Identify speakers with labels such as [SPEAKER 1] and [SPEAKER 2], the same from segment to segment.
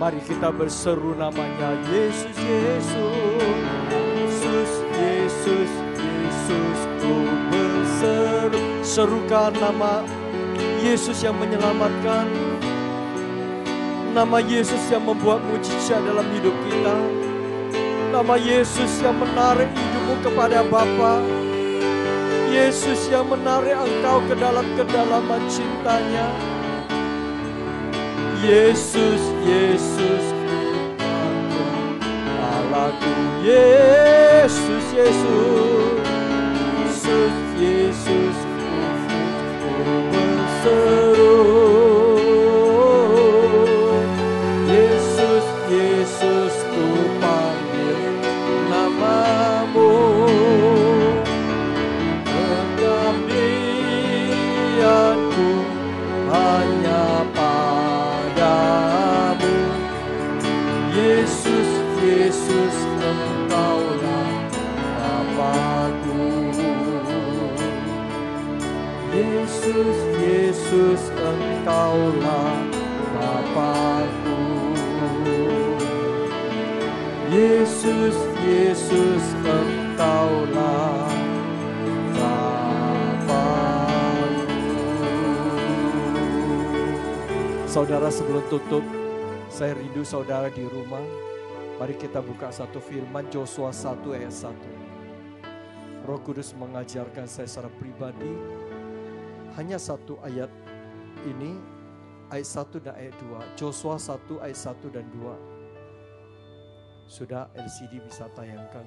[SPEAKER 1] Mari kita berseru namanya Yesus, Yesus, Yesus, Yesus, Yesus. Ku berseru, serukan nama Yesus yang menyelamatkan, nama Yesus yang membuat mujizat dalam hidup kita, nama Yesus yang menarik hidupmu kepada Bapa, Yesus yang menarik engkau ke dalam kedalaman cintanya. Yesus, Yesus, Allahku, Yesus, Yesus, Yesus, Yesus, ku berseru. Yesus, Yesus, ku panggil namamu. Pengabdianku hanya padamu. Yesus, Yesus, engkaulah Bapa-Ku. Yesus, Yesus, engkaulah Bapa-Ku. Yesus, Yesus, engkaulah Bapa-Ku. Saudara, sebelum tutup, saya rindu saudara di rumah. Mari kita buka satu firman Yosua 1 ayat 1. Roh Kudus mengajarkan saya secara pribadi hanya satu ayat ini, ayat 1 dan ayat 2. Yosua 1 ayat 1 dan 2. Sudah, LCD bisa tayangkan.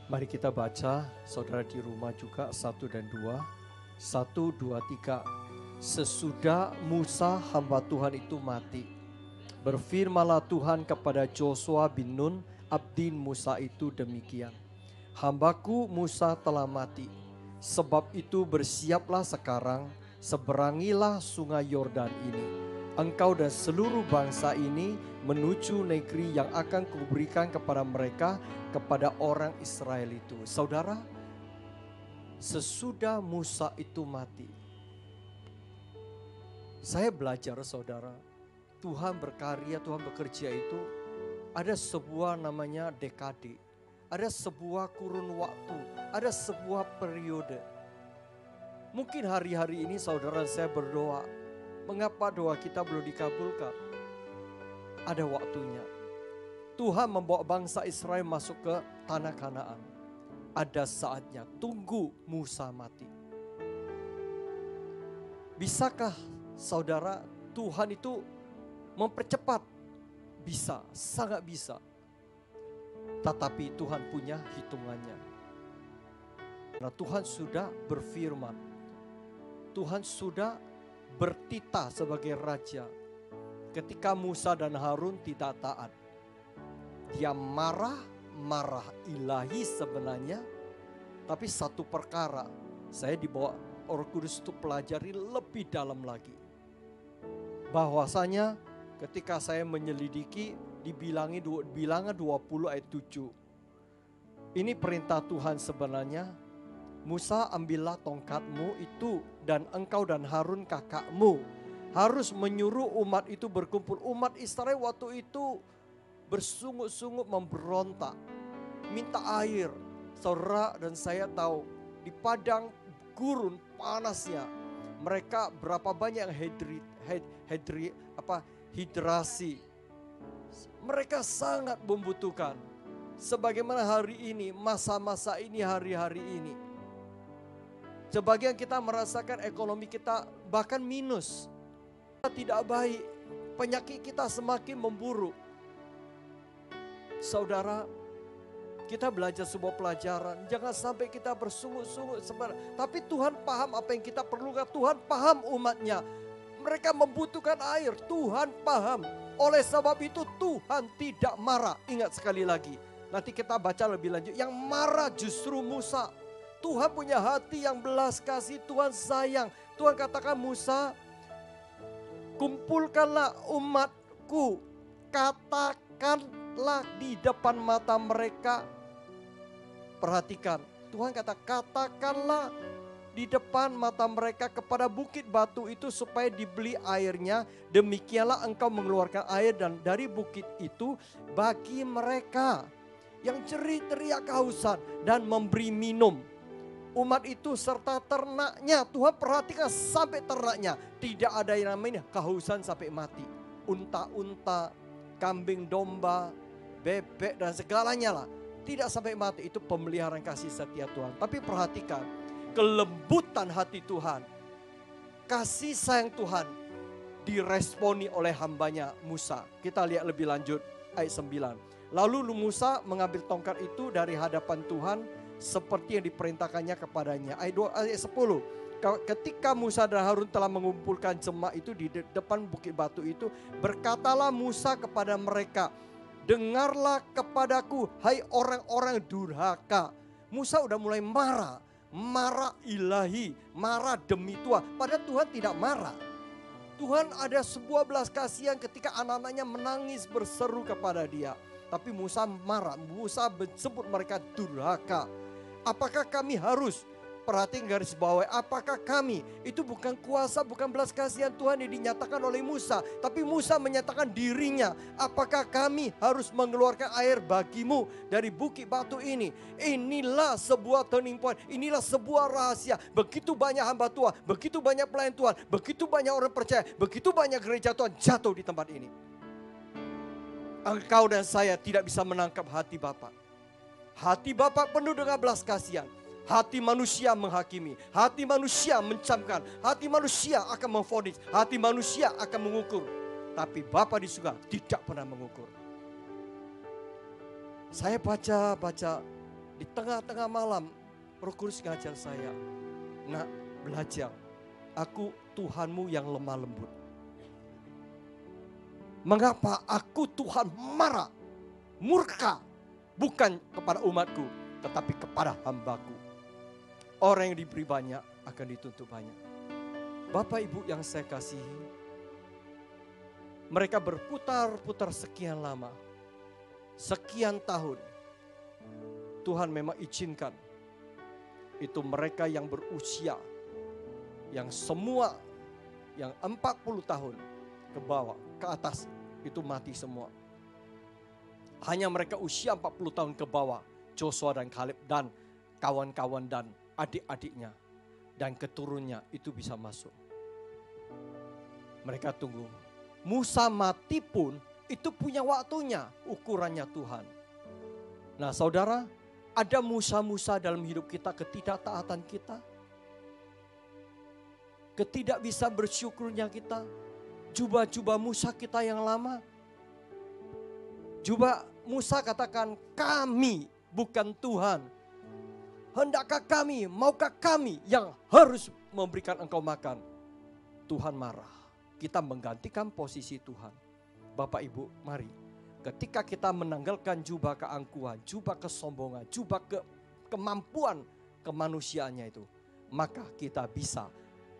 [SPEAKER 1] Mari kita baca, saudara di rumah juga 1 dan 2. 1, 2, 3. Sesudah Musa hamba Tuhan itu mati, berfirmanlah Tuhan kepada Yosua bin Nun, abdi Musa itu demikian. Hambaku Musa telah mati, sebab itu bersiaplah sekarang, seberangilah sungai Yordan ini, engkau dan seluruh bangsa ini menuju negeri yang akan kuberikan kepada mereka, kepada orang Israel itu. Saudara, sesudah Musa itu mati, saya belajar saudara, Tuhan berkarya, Tuhan bekerja itu ada sebuah namanya dekade. Ada sebuah kurun waktu, ada sebuah periode. Mungkin hari-hari ini saudara saya berdoa, mengapa doa kita belum dikabulkan? Ada waktunya. Tuhan membawa bangsa Israel masuk ke tanah Kanaan. Ada saatnya, tunggu Musa mati. Bisakah saudara Tuhan itu mempercepat? Bisa, sangat bisa. Tetapi Tuhan punya hitungannya. Nah, Tuhan sudah berfirman. Tuhan sudah bertitah sebagai raja. Ketika Musa dan Harun tidak taat, dia marah ilahi sebenarnya. Tapi satu perkara, saya dibawa Roh Kudus untuk pelajari lebih dalam lagi. Bahwasanya ketika saya menyelidiki, dibilangi bilangan 20 ayat 7. Ini perintah Tuhan sebenarnya. Musa, ambillah tongkatmu itu dan engkau dan Harun kakakmu harus menyuruh umat itu berkumpul. Umat Israel waktu itu bersungut-sungut memberontak, minta air. Saudara dan saya tahu di padang gurun panasnya, mereka berapa banyak yang hidrasi. Mereka sangat membutuhkan. Sebagaimana hari ini, masa-masa ini, hari-hari ini. Sebagian kita merasakan ekonomi kita bahkan minus. Tidak baik, penyakit kita semakin memburuk. Saudara, kita belajar sebuah pelajaran. Jangan sampai kita bersungut-sungut sebenarnya. Tapi Tuhan paham apa yang kita perlukan. Tuhan paham umatnya. Mereka membutuhkan air. Tuhan paham. Oleh sebab itu Tuhan tidak marah. Ingat sekali lagi. Nanti kita baca lebih lanjut. Yang marah justru Musa. Tuhan punya hati yang belas kasih. Tuhan sayang. Tuhan katakan, Musa, kumpulkanlah umatku. Katakanlah di depan mata mereka. Perhatikan. Tuhan kata, katakanlah di depan mata mereka kepada bukit batu itu supaya dibeli airnya. Demikianlah engkau mengeluarkan air dan dari bukit itu bagi mereka yang jerit teriak kehausan dan memberi minum. Umat itu serta ternaknya, Tuhan perhatikan sampai ternaknya. Tidak ada yang namanya kehausan sampai mati. Unta-unta, kambing domba, bebek dan segalanya lah. Tidak sampai mati, itu pemeliharaan kasih setia Tuhan. Tapi perhatikan kelembutan hati Tuhan. Kasih sayang Tuhan diresponi oleh hambanya Musa. Kita lihat lebih lanjut ayat 9. Lalu Musa mengambil tongkat itu dari hadapan Tuhan seperti yang diperintahkannya kepadanya. Ayat 10. Ketika Musa dan Harun telah mengumpulkan jemaah itu di depan bukit batu itu, berkatalah Musa kepada mereka, dengarlah kepadaku, hai orang-orang durhaka. Musa udah mulai marah ilahi, marah demi Tuhan. Padahal Tuhan tidak marah. Tuhan ada sebuah belas kasihan ketika anak-anaknya menangis berseru kepada dia. Tapi Musa marah, Musa sebut mereka durhaka. Apakah kami harus, perhatikan garis bawah, apakah kami, itu bukan kuasa, bukan belas kasihan Tuhan yang dinyatakan oleh Musa. Tapi Musa menyatakan dirinya, apakah kami harus mengeluarkan air bagimu dari bukit batu ini. Inilah sebuah turning point, inilah sebuah rahasia. Begitu banyak hamba Tuhan, begitu banyak pelayan Tuhan, begitu banyak orang percaya, begitu banyak gereja Tuhan jatuh di tempat ini. Engkau dan saya tidak bisa menangkap hati Bapa. Hati Bapa penuh dengan belas kasihan. Hati manusia menghakimi, hati manusia mencamkan, hati manusia akan memvonis, hati manusia akan mengukur. Tapi Bapa di surga tidak pernah mengukur. Saya baca di tengah-tengah malam, Roh Kudus ngajar saya, nak belajar, aku Tuhanmu yang lemah lembut. Mengapa aku Tuhan marah, murka, bukan kepada umatku, tetapi kepada hambaku. Orang yang diberi banyak akan dituntut banyak. Bapak Ibu yang saya kasihi, mereka berputar-putar sekian lama, sekian tahun. Tuhan memang izinkan itu mereka yang berusia, yang semua, yang 40 tahun ke bawah, ke atas, itu mati semua. Hanya mereka usia 40 tahun ke bawah, Joshua dan Kaleb dan kawan-kawan dan adik-adiknya dan keturunnya itu bisa masuk. Mereka tunggu. Musa mati pun itu punya waktunya, ukurannya Tuhan. Nah saudara, ada Musa-Musa dalam hidup kita, ketidaktaatan kita, ketidak bisa bersyukurnya kita, jubah-jubah Musa kita yang lama. Jubah Musa katakan, kami bukan Tuhan. Hendakkah kami, maukah kami yang harus memberikan engkau makan? Tuhan marah. Kita menggantikan posisi Tuhan. Bapak Ibu, mari. Ketika kita menanggalkan jubah keangkuhan, jubah kesombongan, jubah kemampuan kemanusiaannya itu, maka kita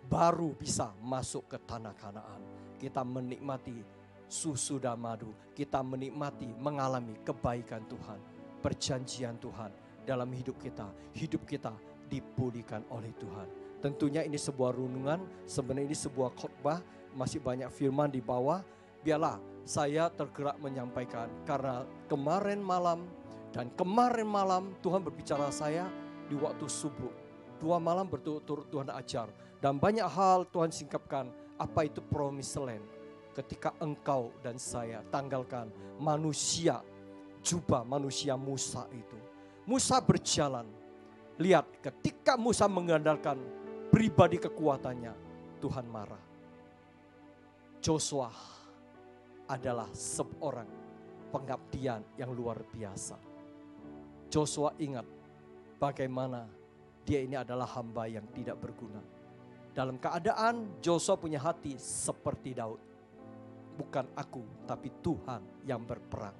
[SPEAKER 1] baru bisa masuk ke tanah Kanaan. Kita menikmati susu dan madu. Kita menikmati, mengalami kebaikan Tuhan, perjanjian Tuhan dalam hidup kita. Hidup kita dipulihkan oleh Tuhan. Tentunya ini sebuah renungan, sebenarnya ini sebuah khotbah, masih banyak firman di bawah. Biarlah saya tergerak menyampaikan karena kemarin malam Tuhan berbicara saya di waktu subuh. 2 malam berturut-turut Tuhan ajar. Dan banyak hal Tuhan singkapkan, apa itu promised land. Ketika engkau dan saya tanggalkan manusia, jubah manusia Musa itu. Musa berjalan. Lihat ketika Musa mengandalkan pribadi kekuatannya, Tuhan marah. Joshua adalah seorang pengabdian yang luar biasa. Joshua ingat bagaimana dia ini adalah hamba yang tidak berguna. Dalam keadaan Joshua punya hati seperti Daud. Bukan aku, tapi Tuhan yang berperang.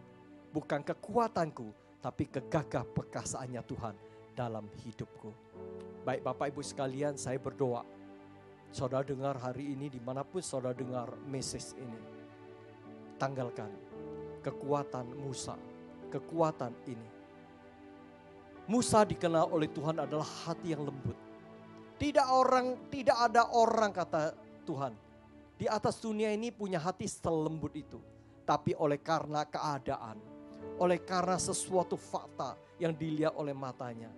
[SPEAKER 1] Bukan kekuatanku, tapi kegagah perkasaannya Tuhan dalam hidupku. Baik Bapak Ibu sekalian, saya berdoa. Saudara dengar hari ini, dimanapun saudara dengar message ini. Tanggalkan kekuatan Musa, kekuatan ini. Musa dikenal oleh Tuhan adalah hati yang lembut. Tidak ada orang kata Tuhan di atas dunia ini punya hati selembut itu. Tapi oleh karena keadaan, oleh karena sesuatu fakta yang dilihat oleh matanya.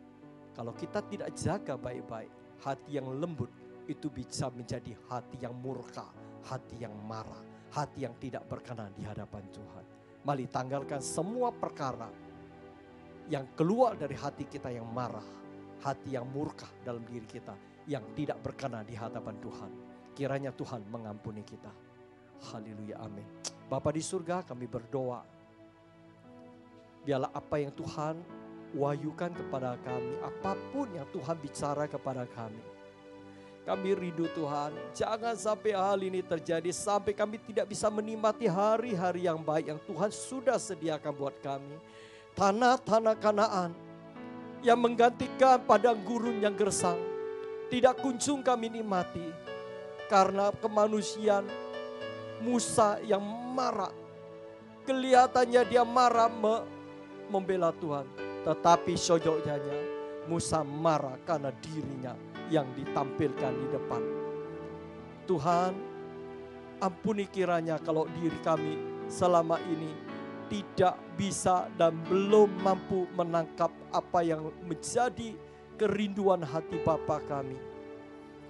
[SPEAKER 1] Kalau kita tidak jaga baik-baik, hati yang lembut itu bisa menjadi hati yang murka, hati yang marah, hati yang tidak berkenan di hadapan Tuhan. Mari tanggalkan semua perkara yang keluar dari hati kita yang marah, hati yang murka dalam diri kita, yang tidak berkenan di hadapan Tuhan. Kiranya Tuhan mengampuni kita. Haleluya, amin. Bapa di surga, kami berdoa. Biarlah apa yang Tuhan wahyukan kepada kami, apapun yang Tuhan bicara kepada kami. Kami rindu Tuhan, jangan sampai hal ini terjadi, sampai kami tidak bisa menikmati hari-hari yang baik yang Tuhan sudah sediakan buat kami. Tanah-tanah Kanaan yang menggantikan padang gurun yang gersang, tidak kunjung kami nikmati karena kemanusiaan Musa yang marah. Kelihatannya dia marah membela Tuhan, tetapi sejujurnya Musa marah karena dirinya yang ditampilkan di depan. Tuhan, ampuni kiranya kalau diri kami selama ini tidak bisa dan belum mampu menangkap apa yang menjadi kerinduan hati Bapa kami.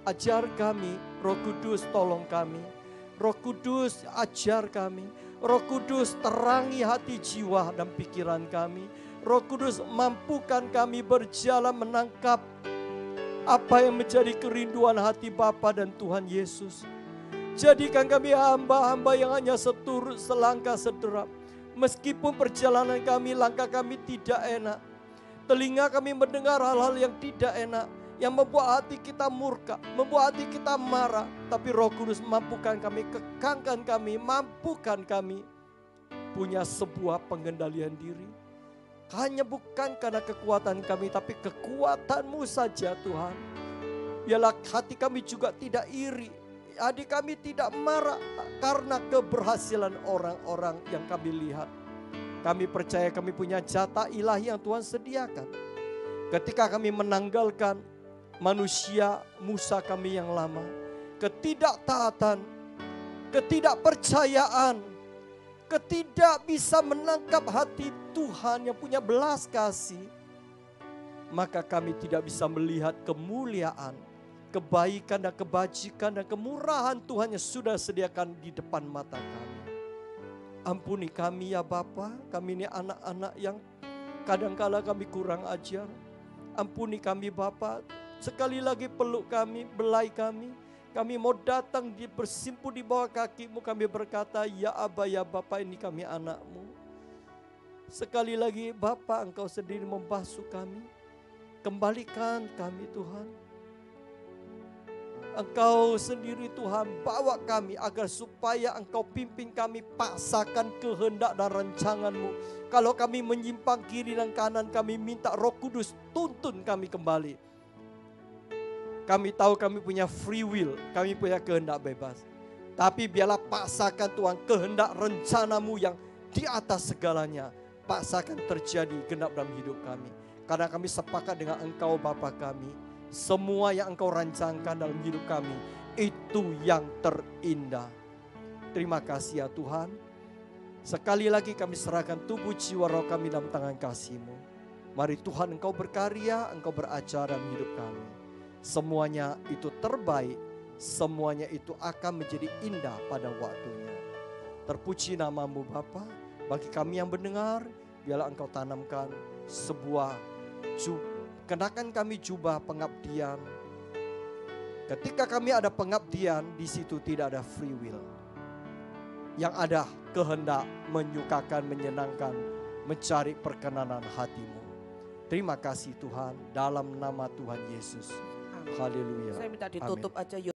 [SPEAKER 1] Ajar kami, Roh Kudus tolong kami. Roh Kudus ajar kami. Roh Kudus terangi hati jiwa dan pikiran kami. Roh Kudus mampukan kami berjalan menangkap apa yang menjadi kerinduan hati Bapa dan Tuhan Yesus. Jadikan kami hamba-hamba yang hanya selangkah sederap. Meskipun perjalanan kami, langkah kami tidak enak. Telinga kami mendengar hal-hal yang tidak enak, yang membuat hati kita murka, membuat hati kita marah. Tapi Roh Kudus mampukan kami, kekangkan kami, mampukan kami punya sebuah pengendalian diri. Hanya bukan karena kekuatan kami, tapi kekuatan-Mu saja Tuhan. Biarlah hati kami juga tidak iri, hati kami tidak marah karena keberhasilan orang-orang yang kami lihat. Kami percaya kami punya jatah ilahi yang Tuhan sediakan. Ketika kami menanggalkan manusia Musa kami yang lama, ketidaktaatan, ketidakpercayaan, tidak bisa menangkap hati Tuhan yang punya belas kasih, maka kami tidak bisa melihat kemuliaan, kebaikan dan kebajikan dan kemurahan Tuhan yang sudah sediakan di depan mata kami. Ampuni kami ya Bapa, kami ini anak-anak yang kadangkala kami kurang ajar. Ampuni kami Bapa, sekali lagi peluk kami, belai kami. Kami mau datang bersimpuh di bawah kaki-Mu, kami berkata, ya Aba, ya Bapa, ini kami anak-Mu. Sekali lagi Bapa, Engkau sendiri membasuh kami. Kembalikan kami Tuhan. Engkau sendiri Tuhan bawa kami agar supaya Engkau pimpin kami, paksakan kehendak dan rancangan-Mu. Kalau kami menyimpang kiri dan kanan, kami minta Roh Kudus tuntun kami kembali. Kami tahu kami punya free will, kami punya kehendak bebas. Tapi biarlah paksakan Tuhan kehendak rencana-Mu yang di atas segalanya. Paksakan terjadi genap dalam hidup kami. Karena kami sepakat dengan Engkau Bapa kami. Semua yang Engkau rancangkan dalam hidup kami, itu yang terindah. Terima kasih ya Tuhan. Sekali lagi kami serahkan tubuh jiwa roh kami dalam tangan kasih-Mu. Mari Tuhan Engkau berkarya, Engkau beracara dalam hidup kami. Semuanya itu terbaik, semuanya itu akan menjadi indah pada waktunya. Terpuji nama-Mu Bapa. Bagi kami yang mendengar, biarlah Engkau tanamkan sebuah kenakan kami jubah pengabdian. Ketika kami ada pengabdian, di situ tidak ada free will. Yang ada kehendak menyukakan, menyenangkan, mencari perkenanan hati-Mu. Terima kasih Tuhan, dalam nama Tuhan Yesus. Haleluya.
[SPEAKER 2] Saya minta ditutup aja.